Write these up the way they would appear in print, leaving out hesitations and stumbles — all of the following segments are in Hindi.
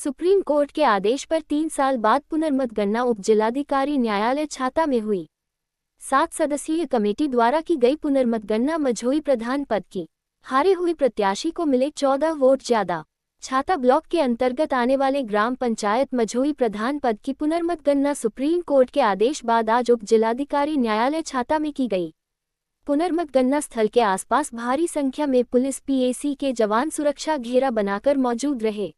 सुप्रीम कोर्ट के आदेश पर 3 साल बाद पुनर्मतगणना उप जिलाधिकारी न्यायालय छाता में हुई। 7 सदस्यीय कमेटी द्वारा की गई पुनर्मतगणना मझोई प्रधान पद की हारे हुए प्रत्याशी को मिले 14 वोट ज्यादा। छाता ब्लॉक के अंतर्गत आने वाले ग्राम पंचायत मझोई प्रधान पद की पुनर्मतगणना सुप्रीम कोर्ट के आदेश बाद आज उप जिलाधिकारी न्यायालय छाता में की गई। पुनर्मतगणना स्थल के आसपास भारी संख्या में पुलिस पीएसी के जवान सुरक्षा घेरा बनाकर मौजूद रहे।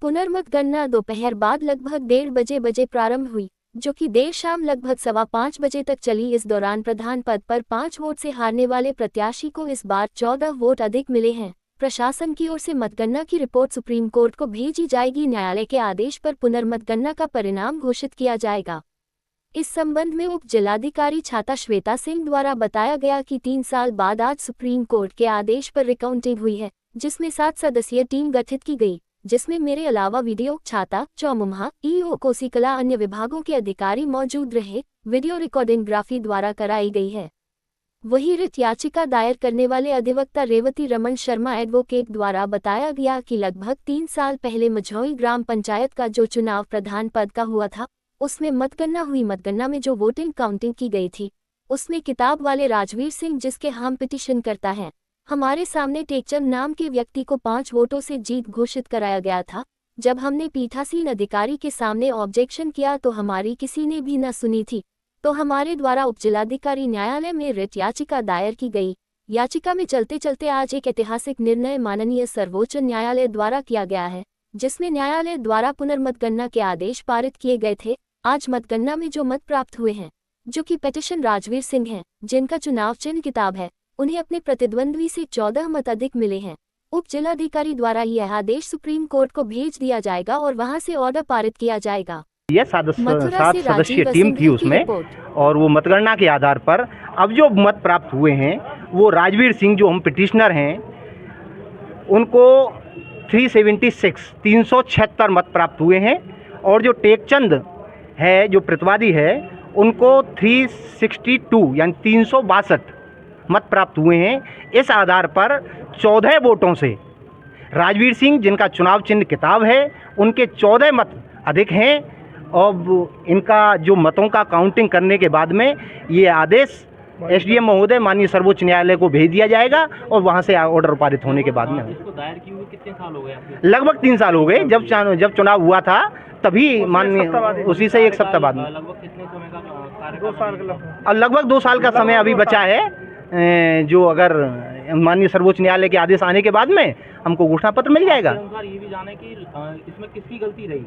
पुनर्मतगणना दोपहर बाद लगभग 1:30 बजे प्रारंभ हुई, जो कि देर शाम लगभग 5:15 बजे तक चली। इस दौरान प्रधान पद पर 5 वोट से हारने वाले प्रत्याशी को इस बार 14 वोट अधिक मिले हैं। प्रशासन की ओर से मतगणना की रिपोर्ट सुप्रीम कोर्ट को भेजी जाएगी। न्यायालय के आदेश पर पुनर्मतगणना का परिणाम घोषित किया जाएगा। इस संबंध में उप जिलाधिकारी छाता श्वेता सिंह द्वारा बताया गया कि 3 साल बाद आज सुप्रीम कोर्ट के आदेश पर रिकाउंटिंग हुई है, जिसमें 7 सदस्यीय टीम गठित की गई, जिसमें मेरे अलावा वीडियो छाता, चौमुम्हा, ईओ कोसीकला अन्य विभागों के अधिकारी मौजूद रहे। वीडियो रिकॉर्डिंग ग्राफी द्वारा कराई गई है। वही रिट याचिका दायर करने वाले अधिवक्ता रेवती रमन शर्मा एडवोकेट द्वारा बताया गया कि लगभग 3 साल पहले मझोई ग्राम पंचायत का जो चुनाव प्रधान पद का हुआ था, उसमें मतगणना हुई। मतगणना में जो वोटिंग काउंटिंग की गई थी, उसमें किताब वाले राजवीर सिंह, जिसके हम पिटीशन करता है, हमारे सामने टेकचंद नाम के व्यक्ति को 5 वोटों से जीत घोषित कराया गया था। जब हमने पीठासीन अधिकारी के सामने ऑब्जेक्शन किया तो हमारी किसी ने भी न सुनी थी, तो हमारे द्वारा उपजिलाधिकारी न्यायालय में रिट याचिका दायर की गई। याचिका में चलते चलते आज एक ऐतिहासिक निर्णय माननीय सर्वोच्च न्यायालय द्वारा किया गया है, जिसमें न्यायालय द्वारा पुनर्मतगणना के आदेश पारित किए गए थे। आज मतगणना में जो मत प्राप्त हुए हैं, जो कि पेटिशन राजवीर सिंह हैं, जिनका चुनाव चिन्ह किताब है, उन्हें अपने प्रतिद्वंद्वी से 14 मत अधिक मिले हैं। उप जिलाधिकारी द्वारा यह आदेश सुप्रीम कोर्ट को भेज दिया जाएगा और वहां से ऑर्डर पारित किया जाएगा। यह 7 सदस्यीय टीम थी उसमें, और वो मतगणना के आधार पर अब जो मत प्राप्त हुए हैं वो राजवीर सिंह, जो हम पिटिशनर हैं, उनको 376 मत प्राप्त हुए हैं, और जो टेकचंद है, जो प्रतिवादी है, उनको 362 यानी 362 मत प्राप्त हुए हैं। इस आधार पर 14 वोटों से राजवीर सिंह, जिनका चुनाव चिन्ह किताब है, उनके 14 मत अधिक हैं। और इनका जो मतों का काउंटिंग करने के बाद में ये आदेश एसडीएम महोदय माननीय सर्वोच्च न्यायालय को भेज दिया जाएगा, और वहां से ऑर्डर पारित होने के बाद में इसको दायर किए हुए कितने साल हो गए? लगभग 3 साल हो गए। जब चुनाव हुआ था तभी माननीय उसी से 1 सप्ताह बाद में लगभग कितने समय का 2 साल का, लगभग 2 साल का समय अभी बचा है। जो अगर माननीय सर्वोच्च न्यायालय के आदेश आने के बाद में हमको घोषणा पत्र मिल जाएगा। ये भी जाने कि इसमें किसकी गलती रही?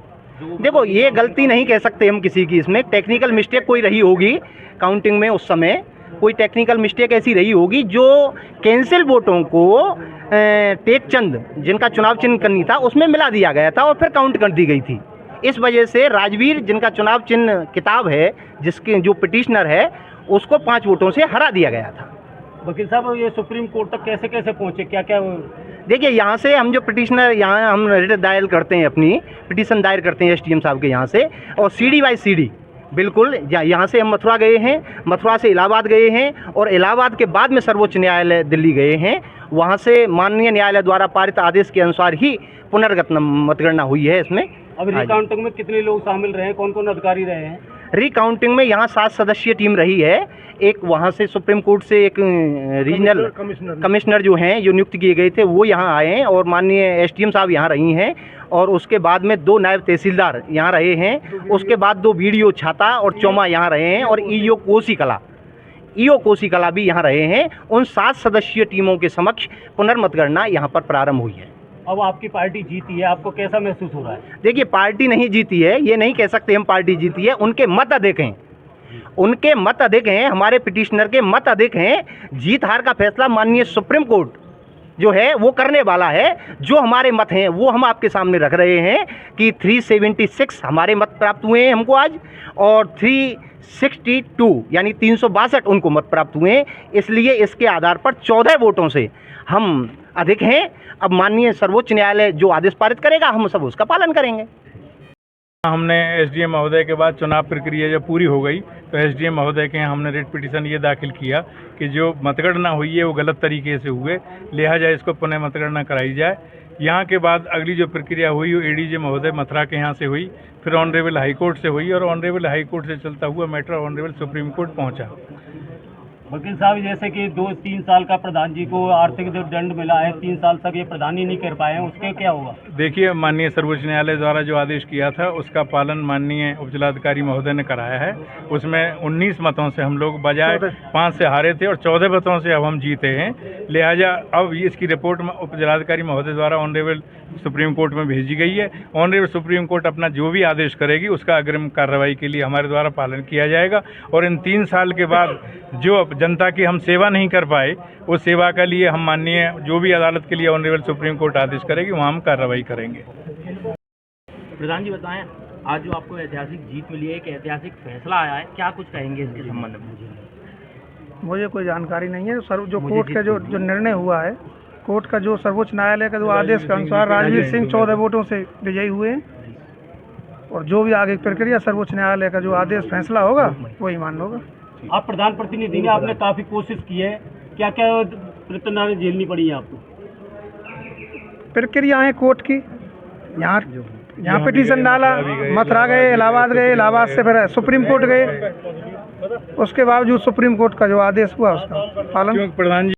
देखो, ये गलती नहीं कह सकते हम किसी की, इसमें टेक्निकल मिस्टेक कोई रही होगी काउंटिंग में। उस समय कोई टेक्निकल मिस्टेक ऐसी रही होगी जो कैंसिल वोटों को टेकचंद, जिनका चुनाव चिन्ह करनी था, उसमें मिला दिया गया था और फिर काउंट कर दी गई थी। इस वजह से राजवीर, जिनका चुनाव चिन्ह किताब है, जिसके जो पिटिशनर है, उसको 5 वोटों से हरा दिया गया था। वकील साहब, ये सुप्रीम कोर्ट तक कैसे कैसे पहुंचे, क्या क्या? देखिए, यहाँ से हम जो पिटिशनर, यहाँ हम रिट दायर करते हैं, अपनी पिटिशन दायर करते हैं एसडीएम साहब के यहाँ से, और सीडी बाई सीडी बिल्कुल यहाँ से हम मथुरा गए हैं, मथुरा से इलाहाबाद गए हैं, और इलाहाबाद के बाद में सर्वोच्च न्यायालय दिल्ली गए हैं। वहाँ से माननीय न्यायालय द्वारा पारित आदेश के अनुसार ही पुनर्गत मतगणना हुई है। इसमें अब रिकाउंटिंग में कितने लोग शामिल रहे हैं, कौन कौन अधिकारी रहे हैं? रिकाउंटिंग में यहाँ 7 सदस्यीय टीम रही है। एक वहाँ से सुप्रीम कोर्ट से एक रीजनल कमिश्नर जो हैं, जो नियुक्त किए गए थे, वो यहाँ आए हैं, और माननीय एसडीएम साहब यहाँ रही हैं, और उसके बाद में 2 नायब तहसीलदार यहाँ रहे हैं। उसके बाद 2 बीडीओ छाता और चौमा यहाँ रहे हैं, और ईओ कोसीकला भी यहाँ रहे हैं। उन 7 सदस्यीय टीमों के समक्ष पुनर्मतगणना यहाँ पर प्रारंभ हुई है। अब आपकी पार्टी जीती है, आपको कैसा महसूस हो रहा है? देखिए, पार्टी नहीं जीती है, ये नहीं कह सकते हम पार्टी जीती है। उनके मत अधिक हैं, उनके मत अधिक हैं, हमारे पिटिशनर के मत अधिक हैं। जीत हार का फैसला माननीय सुप्रीम कोर्ट जो है वो करने वाला है। जो हमारे मत हैं वो हम आपके सामने रख रहे हैं कि 376 हमारे मत प्राप्त हुए हैं हमको आज, और 362 यानी 362 उनको मत प्राप्त हुए हैं। इसलिए इसके आधार पर 14 वोटों से हम अधिक हैं। अब माननीय सर्वोच्च न्यायालय जो आदेश पारित करेगा, हम सब उसका पालन करेंगे। हमने एसडीएम महोदय के बाद चुनाव प्रक्रिया जब पूरी हो गई तो एसडीएम महोदय के यहाँ हमने रिट पिटीशन ये दाखिल किया कि जो मतगणना हुई है वो गलत तरीके से हुए, लिहाजा इसको पुनः मतगणना कराई जाए। यहाँ के बाद अगली जो प्रक्रिया हुई वो एडीजे महोदय मथुरा के यहाँ से हुई, फिर ऑनरेबल हाई कोर्ट से हुई और ऑनरेबल हाई कोर्ट से चलता हुआ मैटर ऑनरेबल सुप्रीम कोर्ट पहुँचा। वकील साहब, जैसे कि 2-3 साल का प्रधान जी को आर्थिक दंड मिला है, 3 साल तक ये प्रधान ही नहीं कर पाए हैं, उसके क्या होगा? देखिए, माननीय सर्वोच्च न्यायालय द्वारा जो आदेश किया था उसका पालन माननीय उपजिलाधिकारी महोदय ने कराया है। उसमें 19 मतों से हम लोग बजाय 5 से हारे थे और 14 मतों से अब हम जीते हैं। लिहाजा अब इसकी रिपोर्ट उपजिलाधिकारी महोदय द्वारा ऑनरेबल सुप्रीम कोर्ट में भेजी गई है। ऑनरेबल सुप्रीम कोर्ट अपना जो भी आदेश करेगी उसका अग्रिम कार्रवाई के लिए हमारे द्वारा पालन किया जाएगा और इन 3 साल के बाद जो जनता की हम सेवा नहीं कर पाए उस सेवा के लिए हम माननीय जो भी अदालत के लिए ऑनरेबल सुप्रीम कोर्ट आदेश करेगी वहाँ हम कार्रवाई करेंगे। प्रधान जी बताएं, आज जो आपको ऐतिहासिक जीत मिली है, एक ऐतिहासिक फैसला आया है, क्या कुछ कहेंगे इसके संबंध में? मुझे कोई जानकारी नहीं है। जो कोर्ट का जो निर्णय हुआ है, कोर्ट का जो सर्वोच्च न्यायालय का जो आदेश के अनुसार राजवीर सिंह 14 वोटों से विजयी हुए हैं और जो भी आगे प्रक्रिया सर्वोच्च न्यायालय का जो आदेश फैसला होगा वही मान्य होगा। आप प्रधान प्रतिनिधि हैं, आपने काफी कोशिश की है, क्या क्या प्रताड़ना झेलनी पड़ी है आपको? प्रक्रिया है कोर्ट की, यहाँ पिटीशन डाला, मथुरा गए, इलाहाबाद से फिर सुप्रीम कोर्ट गए, उसके बावजूद सुप्रीम कोर्ट का जो आदेश हुआ उसका पालन। प्रधान जी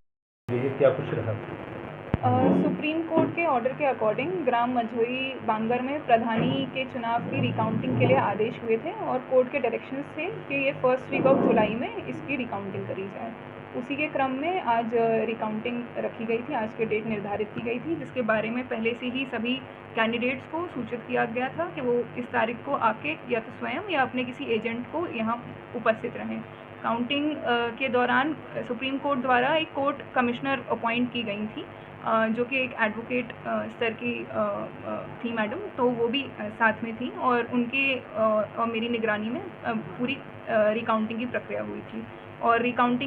सुप्रीम कोर्ट के ऑर्डर के अकॉर्डिंग ग्राम मझोई बांगर में प्रधानी के चुनाव की रिकाउंटिंग के लिए आदेश हुए थे और कोर्ट के डायरेक्शंस थे कि ये फर्स्ट वीक ऑफ जुलाई में इसकी रिकाउंटिंग करी जाए। उसी के क्रम में आज रिकाउंटिंग रखी गई थी, आज की डेट निर्धारित की गई थी, जिसके बारे में पहले से ही सभी कैंडिडेट्स को सूचित किया गया था कि वो इस तारीख को आके या तो स्वयं या अपने किसी एजेंट को यहाँ उपस्थित रहें। काउंटिंग के दौरान सुप्रीम कोर्ट द्वारा एक कोर्ट कमिश्नर अपॉइंट की गई थी जो कि एक एडवोकेट स्तर की थी मैडम, तो वो भी साथ में थी और उनके और मेरी निगरानी में पूरी रिकाउंटिंग की प्रक्रिया हुई थी और रिकाउंटिंग